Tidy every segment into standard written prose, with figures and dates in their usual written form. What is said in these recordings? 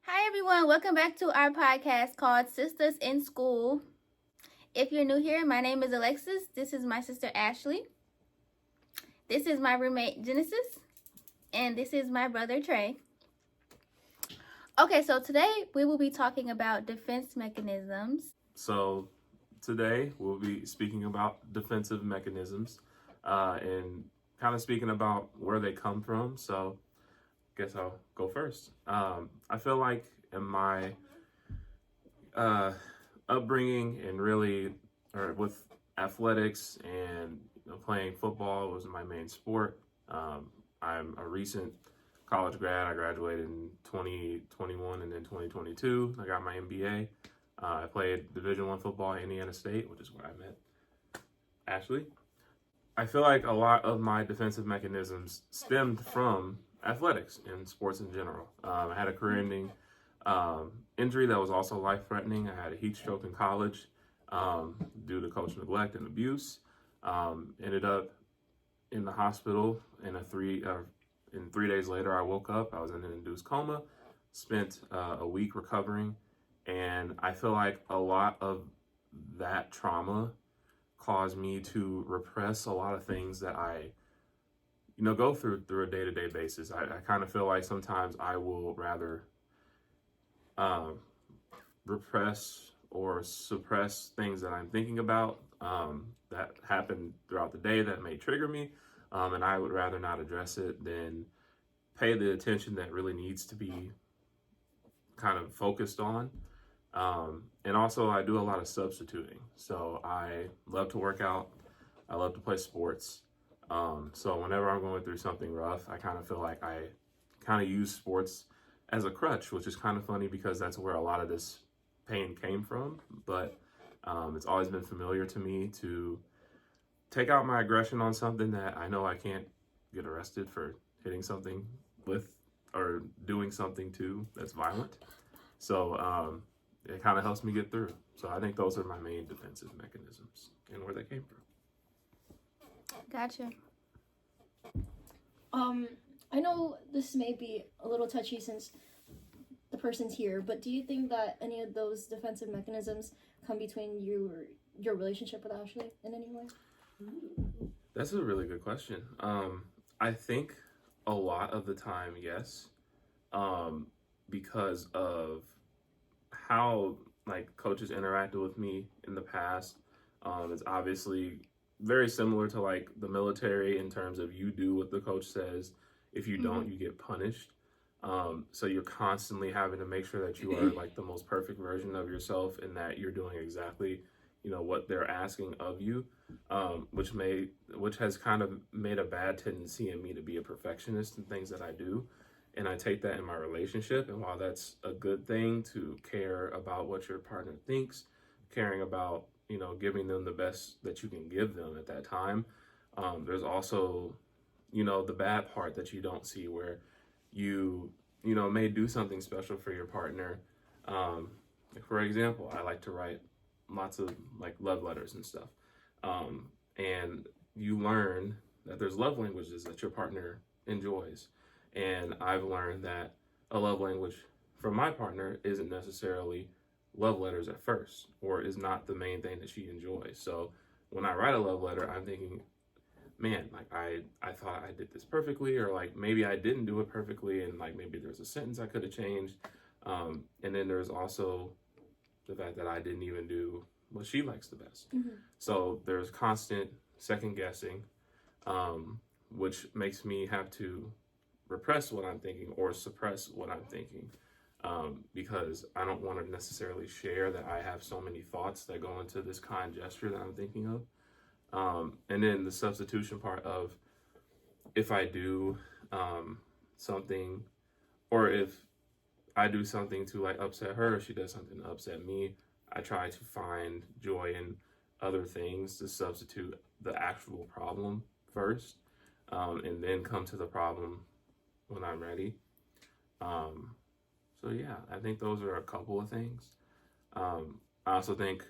Hi, everyone. Welcome back to our podcast called Sisters in School. If you're new here, my name is Alexis. This is my sister Ashley. This is my roommate Genesis. And this is my brother Trey. Okay, so today we will be talking about defense mechanisms. So today we'll be speaking about defensive mechanisms and kind of speaking about where they come from. So I guess I'll go first. I feel like in my uh, upbringing and really, or with athletics and playing football was my main sport. I'm a recent college grad. I graduated in 2021 and then 2022. I got my MBA. I played Division One football at Indiana State, which is where I met Ashley. I feel like a lot of my defensive mechanisms stemmed from athletics and sports in general. I had a career-ending injury that was also life-threatening. I had a heat stroke in college due to coach neglect and abuse. Ended up in the hospital in 3 days later. I woke up. I was in an induced coma. Spent a week recovering, and I feel like a lot of that trauma caused me to repress a lot of things that I go through a day-to-day basis. I kind of feel like sometimes I will rather um, repress or suppress things that I'm thinking about that happen throughout the day that may trigger me, and I would rather not address it than pay the attention that really needs to be kind of focused on. And also, I do a lot of substituting. So I love to work out. I love to play sports. So whenever I'm going through something rough, I kind of feel like I kind of use sports as a crutch, which is kind of funny because that's where a lot of this pain came from. But it's always been familiar to me to take out my aggression on something that I know I can't get arrested for hitting something with or doing something to that's violent. So it kind of helps me get through. So I think those are my main defensive mechanisms and where they came from. Gotcha. I know this may be a little touchy since the person's here, but do you think that any of those defensive mechanisms come between you or your relationship with Ashley in any way? That's a really good question. I think a lot of the time, yes, because of how like coaches interacted with me in the past. It's obviously very similar to like the military in terms of you do what the coach says. If you don't, you get punished. So you're constantly having to make sure that you are like the most perfect version of yourself and that you're doing exactly, what they're asking of you, which has kind of made a bad tendency in me to be a perfectionist in things that I do. And I take that in my relationship. And while that's a good thing to care about what your partner thinks, caring about, giving them the best that you can give them at that time, there's also, the bad part that you don't see where you may do something special for your partner. For example, I like to write lots of like love letters and stuff. And you learn that there's love languages that your partner enjoys. And I've learned that a love language from my partner isn't necessarily love letters at first, or is not the main thing that she enjoys. So when I write a love letter, I'm thinking, man, like I thought I did this perfectly, or like maybe I didn't do it perfectly, and like maybe there's a sentence I could have changed. And then there's also the fact that I didn't even do what she likes the best. So there's constant second guessing, which makes me have to repress what I'm thinking or suppress what I'm thinking, because I don't want to necessarily share that I have so many thoughts that go into this kind gesture that I'm thinking of. And then the substitution part of if I do something, or if I do something to like upset her, or she does something to upset me, I try to find joy in other things to substitute the actual problem first, and then come to the problem when I'm ready. So yeah, I think those are a couple of things. I also think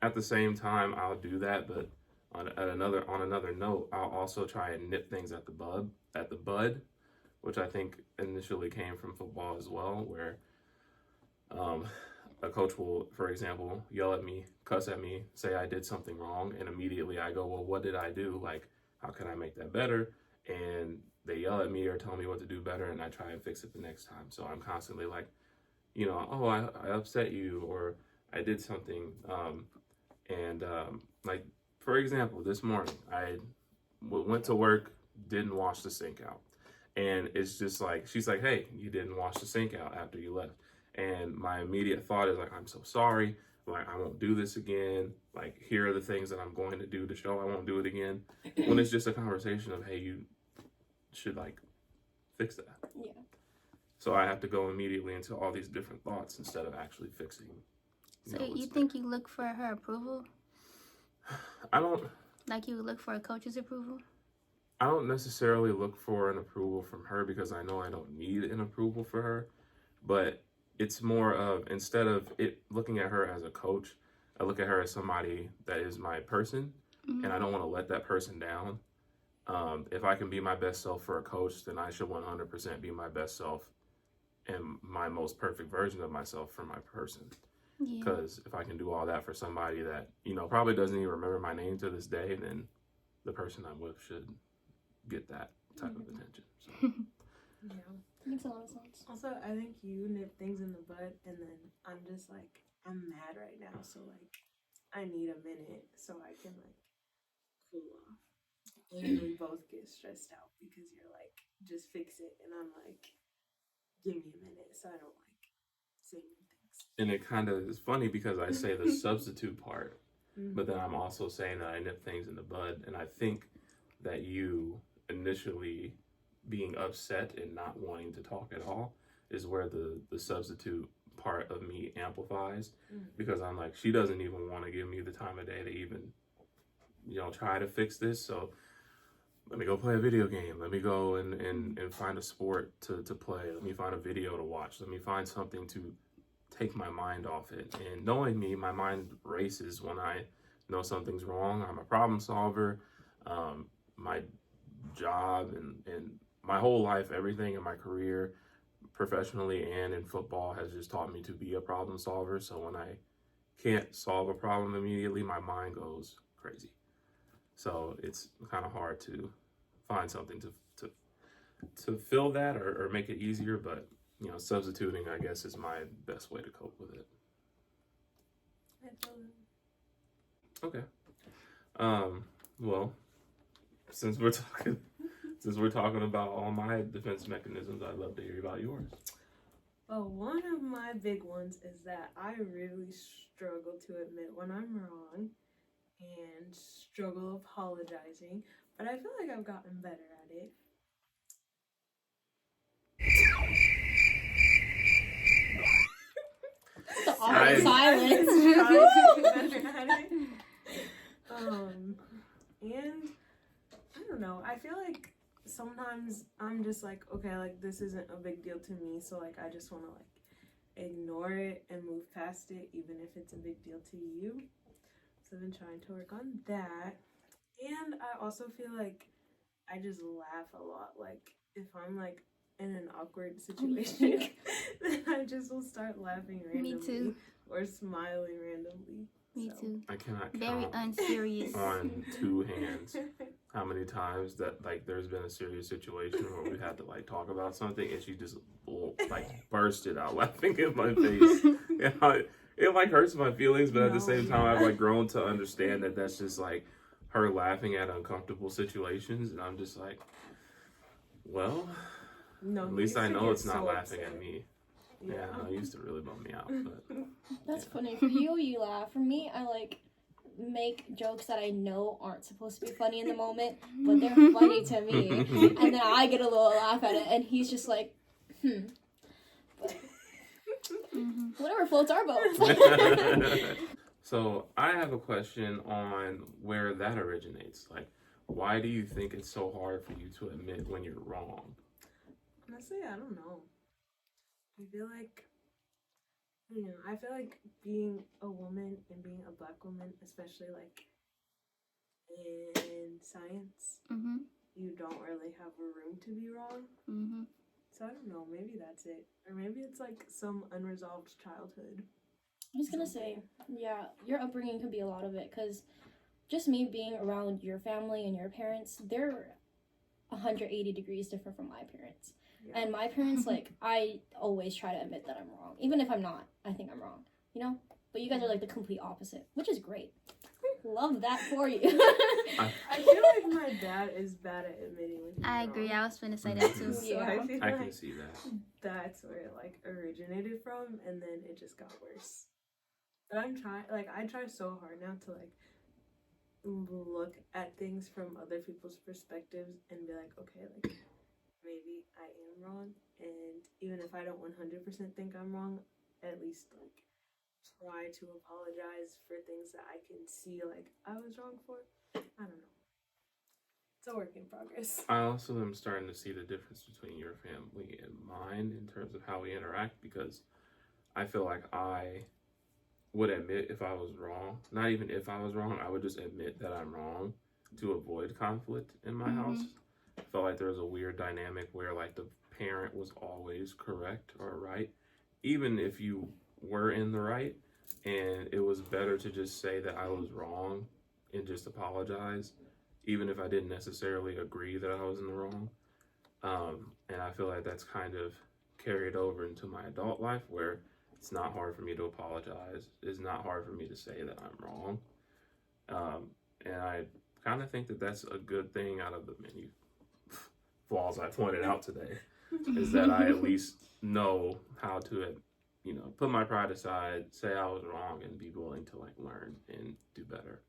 at the same time I'll do that, but on another note, I'll also try and nip things at the bud, which I think initially came from football as well, where A coach will, for example, yell at me, cuss at me, say I did something wrong, and immediately I go, well, what did I do? Like, how can I make that better? And they yell at me or tell me what to do better, and I try and fix it the next time. So I'm constantly like, oh, I upset you, or I did something. Like, for example, this morning, I went to work, didn't wash the sink out. And it's just like, she's like, hey, you didn't wash the sink out after you left. And my immediate thought is like, I'm so sorry. Like, I won't do this again. Like, here are the things that I'm going to do to show I won't do it again. When it's just a conversation of, hey, you should like fix that. Yeah. So I have to go immediately into all these different thoughts instead of actually fixing. So you think you look for her approval? I don't. Like you would look for a coach's approval? I don't necessarily look for an approval from her because I know I don't need an approval for her, but it's more of, instead of it looking at her as a coach, I look at her as somebody that is my person, and I don't want to let that person down. If I can be my best self for a coach, then I should 100% be my best self and my most perfect version of myself for my person. Because if I can do all that for somebody that, probably doesn't even remember my name to this day, then the person I'm with should get that type of attention. So. Yeah. Makes a lot of sense. Also, I think you nip things in the bud, and then I'm just like, I'm mad right now, so like, I need a minute so I can like cool off. And we both get stressed out because you're like, just fix it, and I'm like, give me a minute so I don't like say things. And it kind of is funny because I say the substitute part, but then I'm also saying that I nip things in the bud, and I think that you initially being upset and not wanting to talk at all is where the substitute part of me amplifies, because I'm like, she doesn't even want to give me the time of day to even try to fix this, so let me go play a video game, let me go and find a sport to play, let me find a video to watch, let me find something to take my mind off it. And knowing me, my mind races when I know something's wrong. I'm a problem solver. My job and my whole life, everything in my career, professionally and in football, has just taught me to be a problem solver. So when I can't solve a problem immediately, my mind goes crazy. So it's kind of hard to find something to fill that or make it easier. But substituting, I guess, is my best way to cope with it. Okay. Well, since we're talking about all my defense mechanisms, I'd love to hear about yours. Well, one of my big ones is that I really struggle to admit when I'm wrong and struggle apologizing, but I feel like I've gotten better at it. The awkward silence. And I don't know, I feel like sometimes I'm just like, okay, like this isn't a big deal to me, so like I just want to like ignore it and move past it, even if it's a big deal to you. So I've been trying to work on that. And I also feel like I just laugh a lot. Like if I'm like in an awkward situation, then I just will start laughing randomly. Me too. Or smiling randomly. Me too. I cannot Very count unserious. on two hands how many times that like there's been a serious situation where we had to like talk about something and she just like bursted out laughing in my face. It like hurts my feelings, but at the same time I've like grown to understand that that's just like her laughing at uncomfortable situations, and I'm just like, well, no, at least I know it's not so laughing upset. at me. Yeah, no, it used to really bum me out. But That's funny. For you laugh. For me, I like make jokes that I know aren't supposed to be funny in the moment, but they're funny to me. And then I get a little laugh at it, and he's just like, But whatever floats our boat. So I have a question on where that originates. Like, why do you think it's so hard for you to admit when you're wrong? Honestly, I don't know. I feel like, I feel like being a woman and being a Black woman, especially like in science, you don't really have a room to be wrong. So I don't know, maybe that's it. Or maybe it's like some unresolved childhood. I was gonna say, yeah, your upbringing could be a lot of it, because just me being around your family and your parents, they're 180 degrees different from my parents. Yeah. And my parents, like, I always try to admit that I'm wrong. Even if I'm not, I think I'm wrong, you know? But you guys are like the complete opposite, which is great. Love that for you. I feel like my dad is bad at admitting when he's I agree. wrong. I was finna say that too. So Yeah. I feel I like can see that. that's where it like originated from, and then it just got worse. But I'm trying, like, I try so hard now to like look at things from other people's perspectives and be like, okay, like maybe I am wrong, and even if I don't 100% think I'm wrong, at least like try to apologize for things that I can see like I was wrong for. I don't know. It's a work in progress. I also am starting to see the difference between your family and mine in terms of how we interact, because I feel like I would admit if I was wrong. Not even if I was wrong, I would just admit that I'm wrong to avoid conflict in my house. I felt like there was a weird dynamic where like the parent was always correct or right, even if you were in the right, and it was better to just say that I was wrong and just apologize, even if I didn't necessarily agree that I was in the wrong. And I feel like that's kind of carried over into my adult life, where it's not hard for me to apologize. It's not hard for me to say that I'm wrong. And I kind of think that that's a good thing out of the many flaws I pointed out today, is that I at least know how to, put my pride aside, say I was wrong, and be willing to like learn and do better.